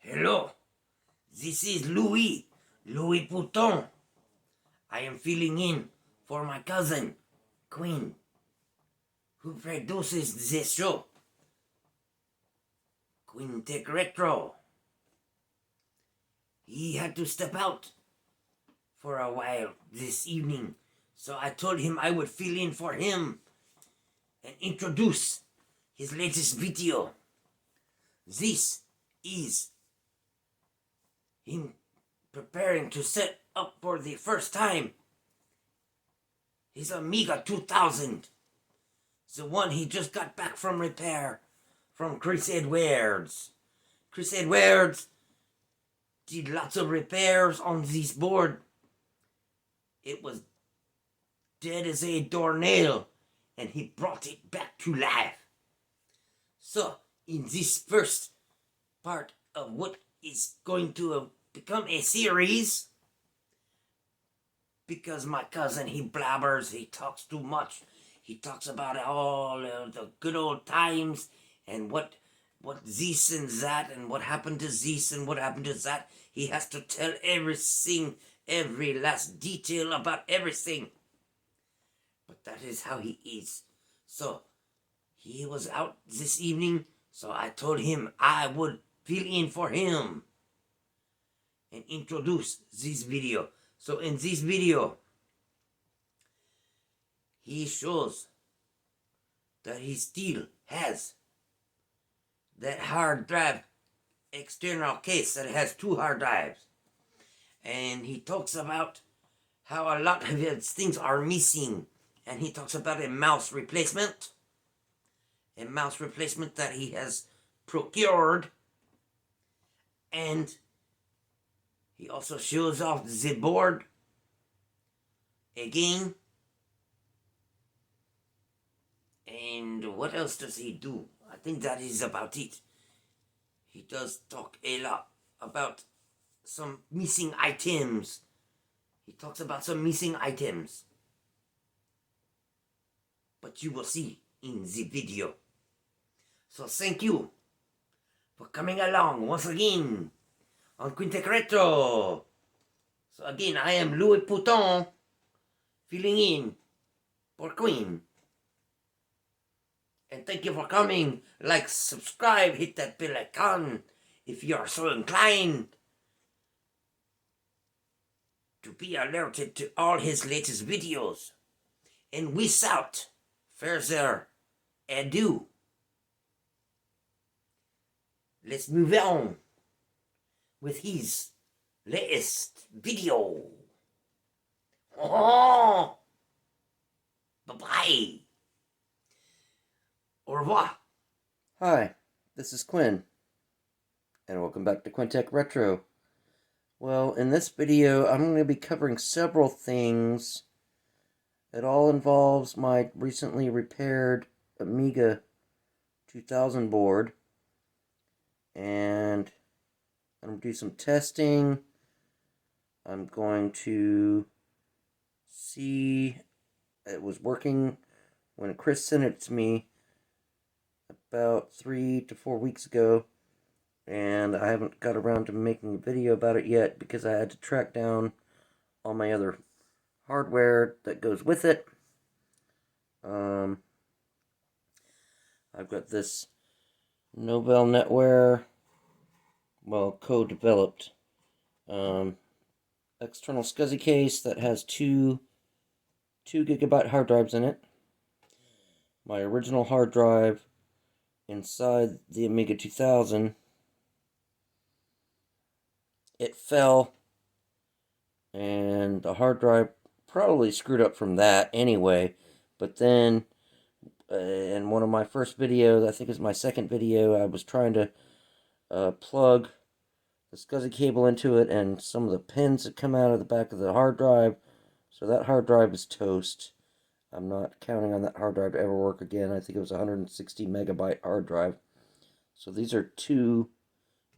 Hello, this is Louis Pouton. I am filling in for my cousin, Queen, who produces this show, Queen Tech Retro. He had to step out for a while this evening, so I told him I would fill in for him and introduce his latest video. This is him preparing to set up for the first time his Amiga 2000, the one he just got back from repair from Chris Edwards. Chris Edwards did lots of repairs on this board. It was dead as a doornail, and he brought it back to life. So, in this first part of what is going to become a series, because my cousin, he blabbers, he talks too much. He talks about all the good old times and what this and that and what happened to this and what happened to that. He has to tell everything, every last detail about everything. But that is how he is. So, he was out this evening, so I told him I would fill in for him and introduce this video. So in this video, he shows that he still has that hard drive external case that has 2 hard drives. And he talks about how a lot of his things are missing. And he talks about a mouse replacement that he has procured. And he also shows off the board again. And what else does he do? I think that is about it. He does talk a lot about some missing items. He talks about some missing items. But you will see in the video. So thank you for coming along once again on Quintec Retro. So again, I am Louis Pouton, filling in for Queen. And thank you for coming. Like, subscribe, hit that bell icon if you are so inclined to be alerted to all his latest videos. And without further ado, let's move on with his latest video. Oh, bye-bye. Au revoir. Hi, this is Quinn, and welcome back to Quintec Retro. Well, in this video, I'm going to be covering several things. It all involves my recently repaired Amiga 2000 board, and I'm going to do some testing. I'm going to see it was working when Chris sent it to me about 3 to 4 weeks ago, and I haven't got around to making a video about it yet because I had to track down all my other hardware that goes with it. I've got this Novell NetWare, well, co-developed external SCSI case that has two 2GB hard drives in it. My original hard drive inside the Amiga 2000, it fell, and the hard drive probably screwed up from that anyway. But then in one of my first videos, I think it was my second video, I was trying to plug the SCSI cable into it, and some of the pins had come out of the back of the hard drive, so that hard drive is toast. I'm not counting on that hard drive to ever work again. I think it was a 160 megabyte hard drive. So these are two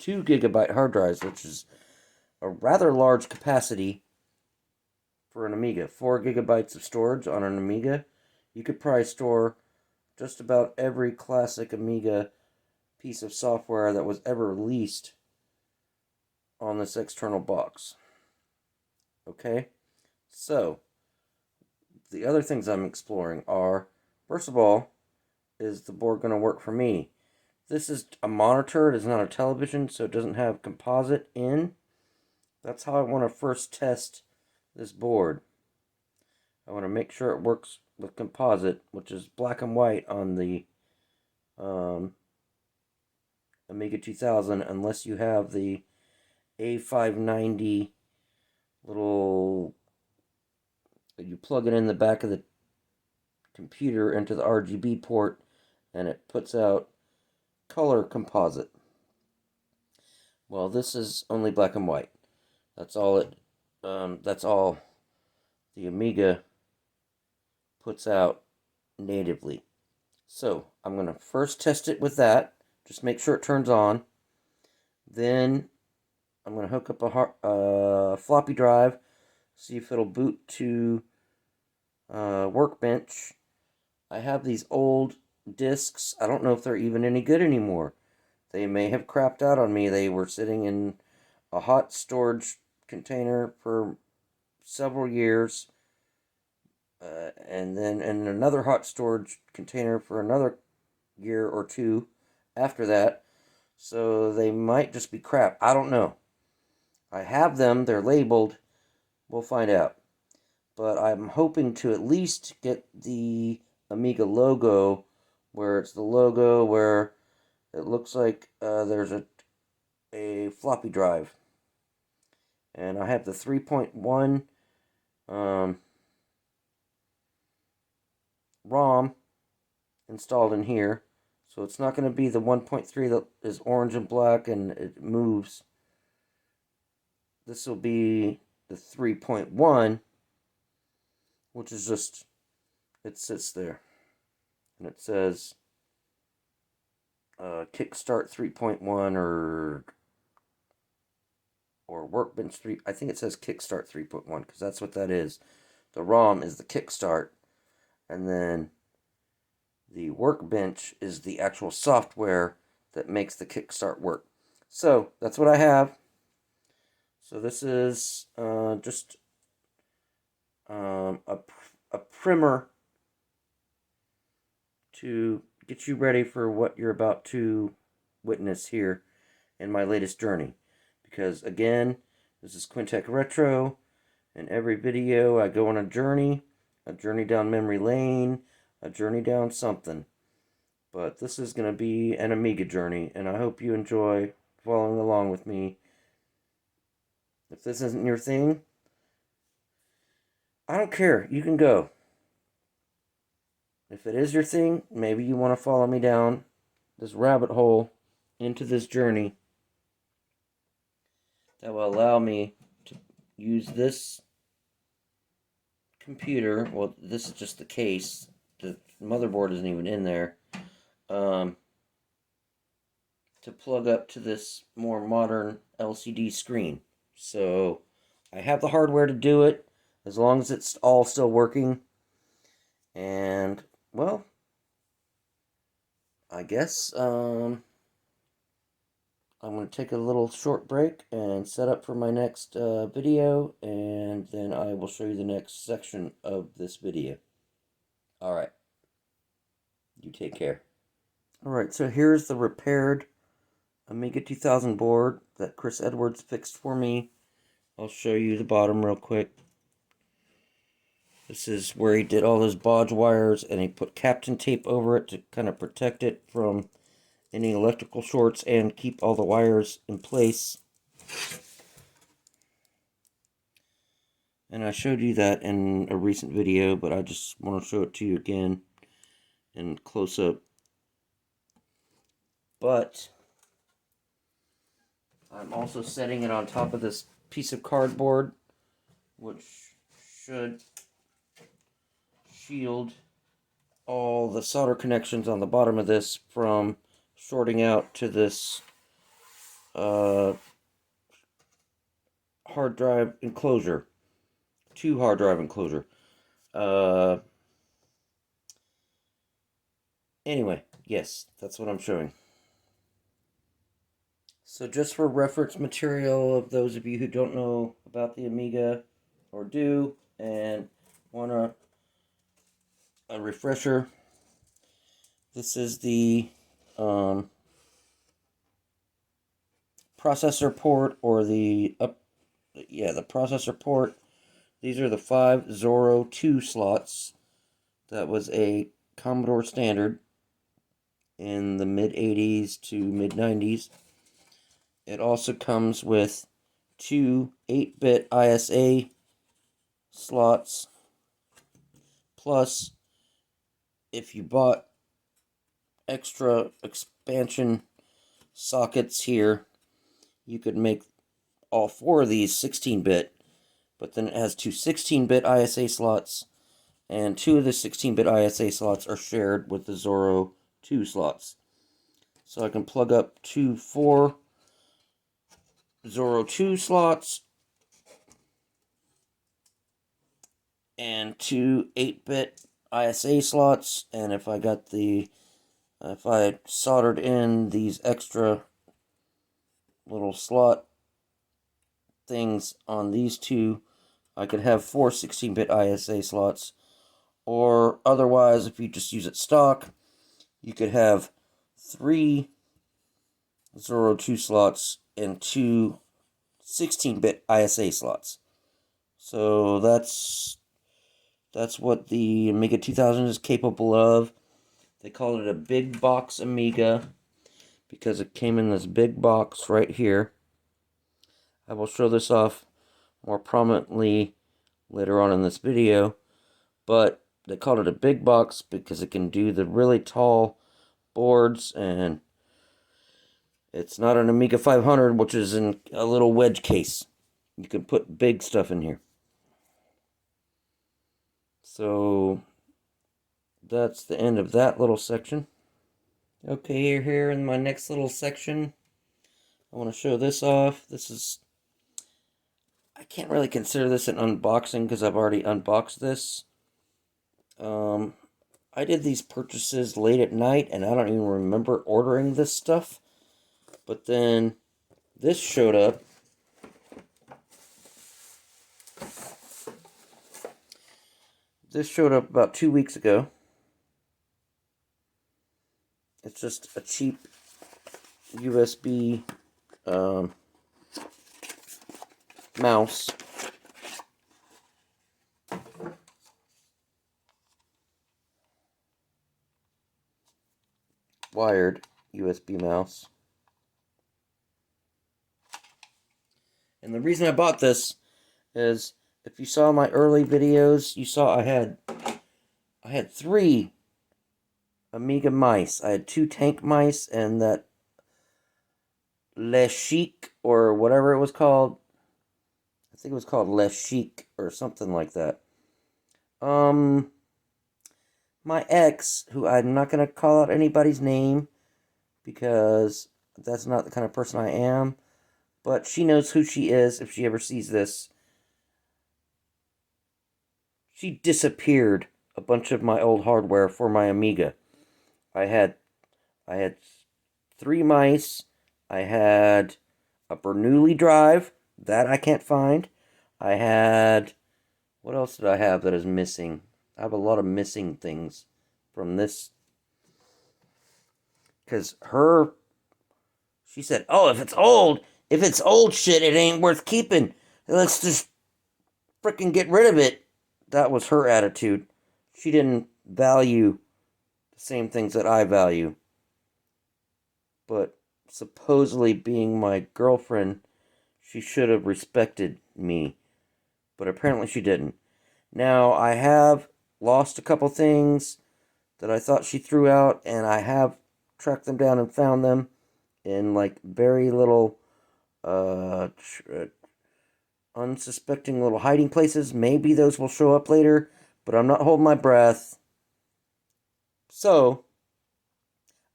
2GB hard drives, which is a rather large capacity for an Amiga. 4 gigabytes of storage on an Amiga. You could probably store just about every classic Amiga piece of software that was ever released on this external box. Okay, so the other things I'm exploring are, first of all, is the board going to work for me? This is a monitor, it is not a television, so it doesn't have composite in. That's how I want to first test this board. I want to make sure it works with composite, which is black and white on the Amiga 2000, unless you have the A590 little, you plug it in the back of the computer into the RGB port, and it puts out color composite. Well, this is only black and white. That's all it. That's all the Amiga puts out natively. So I'm gonna first test it with that. Just make sure it turns on. Then I'm gonna hook up a floppy drive, see if it'll boot to Workbench. I have these old discs. I don't know if they're even any good anymore. They may have crapped out on me. They were sitting in a hot storage container for several years, and then in another hot storage container for another year or two after that. So they might just be crap. I don't know. I have them. They're labeled. We'll find out. But I'm hoping to at least get the Amiga logo, where it's the logo where it looks like there's a floppy drive. And I have the 3.1 ROM installed in here. So it's not going to be the 1.3 that is orange and black and it moves. This will be the 3.1, which is just, it sits there. And it says Kickstart 3.1 or Workbench 3. I think it says Kickstart 3.1 because that's what that is. The ROM is the Kickstart, and then the Workbench is the actual software that makes the Kickstart work. So that's what I have. So this is just a primer to get you ready for what you're about to witness here in my latest journey. Because again, this is Quintech Retro. In every video I go on a journey down memory lane, a journey down something. But this is going to be an Amiga journey, and I hope you enjoy following along with me. If this isn't your thing, I don't care. You can go. If it is your thing, maybe you want to follow me down this rabbit hole into this journey that will allow me to use this computer. Well, this is just the case. The motherboard isn't even in there. To plug up to this more modern LCD screen. So I have the hardware to do it, as long as it's all still working. And, well, I guess I'm going to take a little short break and set up for my next video, and then I will show you the next section of this video. Alright, you take care. Alright, so here's the repaired Amiga 2000 board that Chris Edwards fixed for me. I'll show you the bottom real quick. This is where he did all those bodge wires, and he put Captain tape over it to kind of protect it from any electrical shorts and keep all the wires in place. And I showed you that in a recent video, but I just want to show it to you again in close up. But I'm also setting it on top of this piece of cardboard, which should shield all the solder connections on the bottom of this from shorting out to this hard drive enclosure. Hard drive enclosure. Anyway, yes, that's what I'm showing. So just for reference material of those of you who don't know about the Amiga or do and want a refresher, this is the processor port, or the processor port. These are the 5 Zorro 2 slots. That was a Commodore standard in the mid 80s to mid 90s. It also comes with 2 8-bit ISA slots, plus if you bought extra expansion sockets here, you could make all 4 of these 16-bit, but then it has 2 16-bit ISA slots, and 2 of the 16-bit ISA slots are shared with the Zorro 2 slots. So I can plug up 4 Zorro 2 slots and 2 8-bit ISA slots, and if I soldered in these extra little slot things on these 2, I could have 4 16-bit ISA slots, or otherwise, if you just use it stock, you could have 3 Zorro 2 slots and 2 16-bit ISA slots. So that's what the Amiga 2000 is capable of. They called it a big box Amiga because it came in this big box right here. I will show this off more prominently later on in this video, but they called it a big box because it can do the really tall boards, and it's not an Amiga 500, which is in a little wedge case. You can put big stuff in here. So that's the end of that little section. Okay, here in my next little section, I want to show this off. I can't really consider this an unboxing because I've already unboxed this. I did these purchases late at night, and I don't even remember ordering this stuff. But then this showed up. This showed up about 2 weeks ago. It's just a cheap USB mouse. Wired USB mouse. And the reason I bought this is, if you saw my early videos, you saw I had 3 Amiga mice. I had 2 tank mice and that Le Chic, or whatever it was called. I think it was called Le Chic or something like that. My ex, who I'm not going to call out anybody's name because that's not the kind of person I am, but she knows who she is if she ever sees this. She disappeared a bunch of my old hardware for my Amiga. I had 3 mice. I had a Bernoulli drive that I can't find. I had, what else did I have that is missing? I have a lot of missing things from this. Because she said, "Oh, if it's old shit, it ain't worth keeping. Let's just frickin' get rid of it." That was her attitude. She didn't value the same things that I value. But supposedly, being my girlfriend, she should have respected me. But apparently she didn't. Now, I have lost a couple things that I thought she threw out, and I have tracked them down and found them in like very little unsuspecting little hiding places. Maybe those will show up later, but I'm not holding my breath. So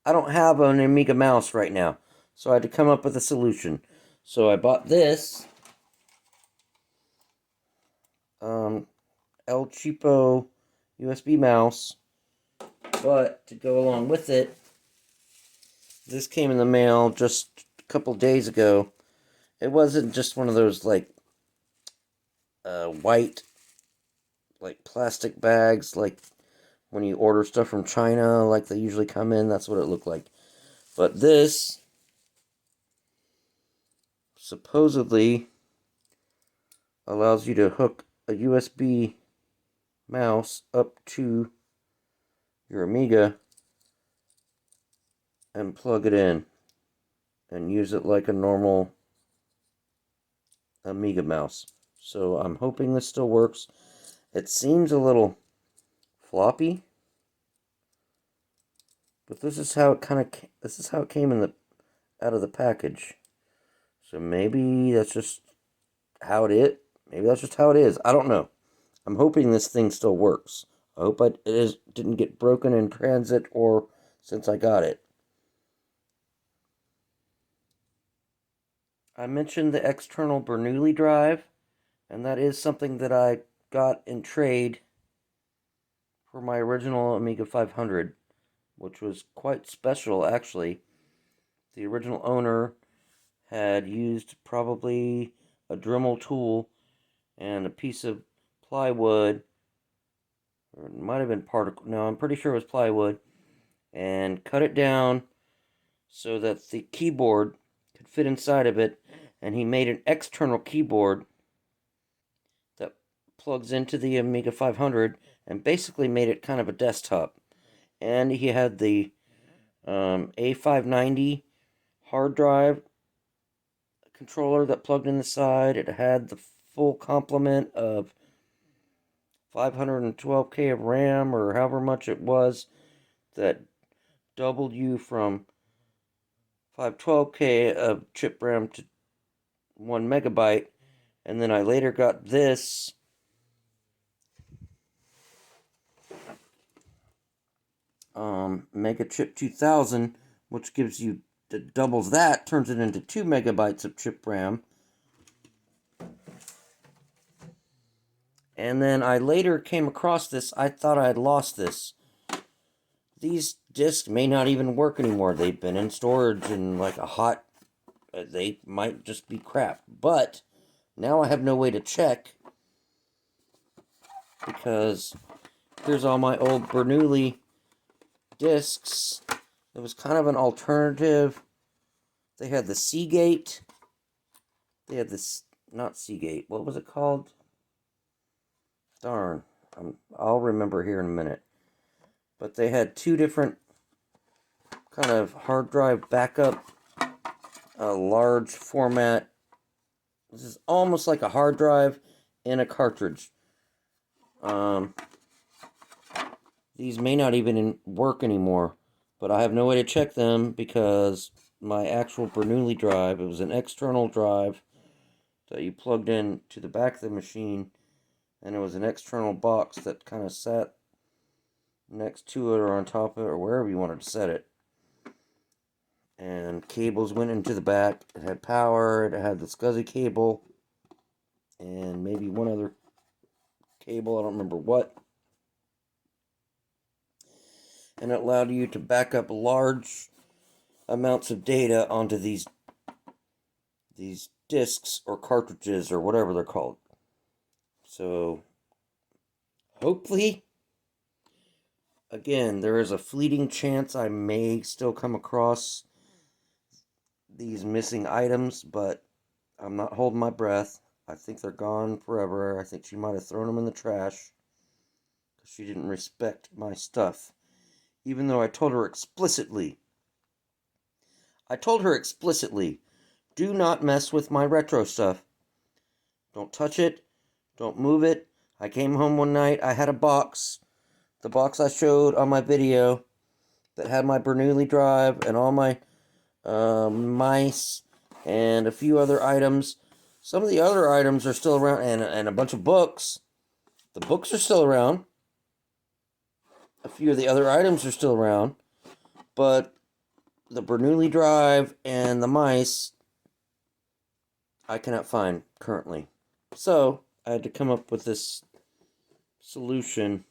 I don't have an Amiga mouse right now, so I had to come up with a solution. So I bought this El Cheapo USB mouse, but to go along with it, this came in the mail just a couple days ago. It wasn't just one of those like white like plastic bags like when you order stuff from China like they usually come in. That's what it looked like. But this supposedly allows you to hook a USB mouse up to your Amiga and plug it in and use it like a normal Amiga mouse. So I'm hoping this still works. It seems a little floppy, but this is how it came in the out of the package. So maybe that's just how it is. Maybe that's just how it is. I don't know. I'm hoping this thing still works. I hope didn't get broken in transit or since I got it. I mentioned the external Bernoulli drive, and that is something that I got in trade for my original Amiga 500, which was quite special, actually. The original owner had used probably a Dremel tool and a piece of plywood, or it might have been particle. No, I'm pretty sure it was plywood, and cut it down so that the keyboard could fit inside of it, and he made an external keyboard that plugs into the Amiga 500 and basically made it kind of a desktop. And he had the A590 hard drive controller that plugged in the side. It had the full complement of 512K of RAM, or however much it was, that doubled you from 512K of chip RAM to 1 megabyte. And then I later got this Mega Chip 2000, which gives you, doubles that, turns it into 2 megabytes of chip RAM. And then I later came across this. I thought I had lost this. These discs may not even work anymore. They've been in storage in like a hot... they might just be crap. But now I have no way to check, because here's all my old Bernoulli discs. It was kind of an alternative. They had the Seagate. They had this... not Seagate. What was it called? Darn. I'll remember here in a minute. But they had two different kind of hard drive backup, large format. This is almost like a hard drive in a cartridge. These may not even work anymore, but I have no way to check them because my actual Bernoulli drive, it was an external drive that you plugged in to the back of the machine, and it was an external box that kind of sat next to it or on top of it or wherever you wanted to set it. And cables went into the back. It had power, it had the SCSI cable, and maybe one other cable, I don't remember what. And it allowed you to back up large amounts of data onto these discs or cartridges or whatever they're called. So hopefully, again, there is a fleeting chance I may still come across these missing items, but I'm not holding my breath. I think they're gone forever. I think she might have thrown them in the trash because she didn't respect my stuff. Even though I told her explicitly, do not mess with my retro stuff. Don't touch it. Don't move it. I came home one night. I had a box. The box I showed on my video that had my Bernoulli drive and all my mice and a few other items. Some of the other items are still around, and a bunch of books. The books are still around. A few of the other items are still around. But the Bernoulli drive and the mice, I cannot find currently. So I had to come up with this solution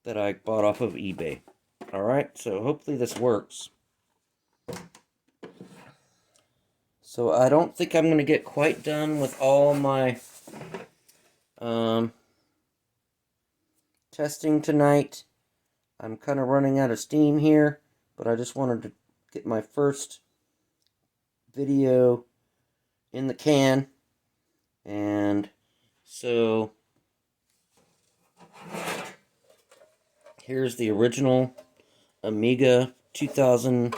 that I bought off of eBay. Alright, so hopefully this works. So I don't think I'm going to get quite done with all my testing tonight. I'm kind of running out of steam here, but I just wanted to get my first video in the can. And so here's the original Amiga 2000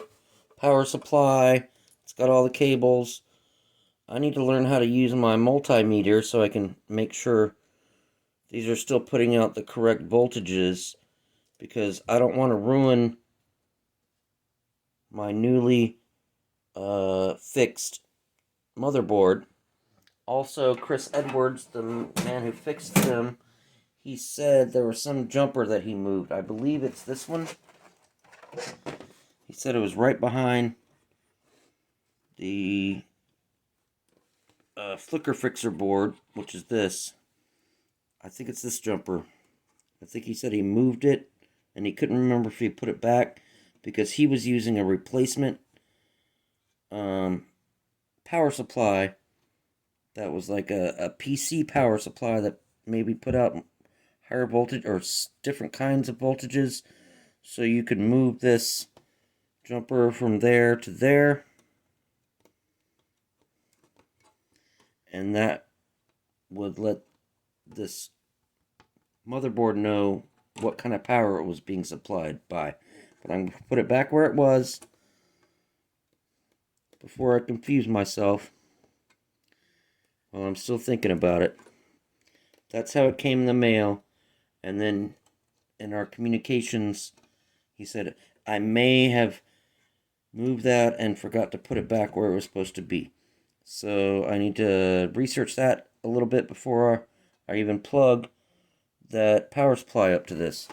power supply. It's got all the cables. I need to learn how to use my multimeter so I can make sure these are still putting out the correct voltages, because I don't want to ruin my newly fixed motherboard. Also, Chris Edwards, the man who fixed them, he said there was some jumper that he moved. I believe it's this one. He said it was right behind the flicker fixer board, which is this. I think it's this jumper. I think he said he moved it, and he couldn't remember if he put it back, because he was using a replacement power supply that was like a PC power supply that maybe put out higher voltage or different kinds of voltages, so you could move this jumper from there to there, and that would let this motherboard know what kind of power it was being supplied by. But I'm going to put it back where it was before I confuse myself. Well, I'm still thinking about it. That's how it came in the mail. And then in our communications, he said, I may have moved that and forgot to put it back where it was supposed to be. So I need to research that a little bit before I even plug that power supply up to this.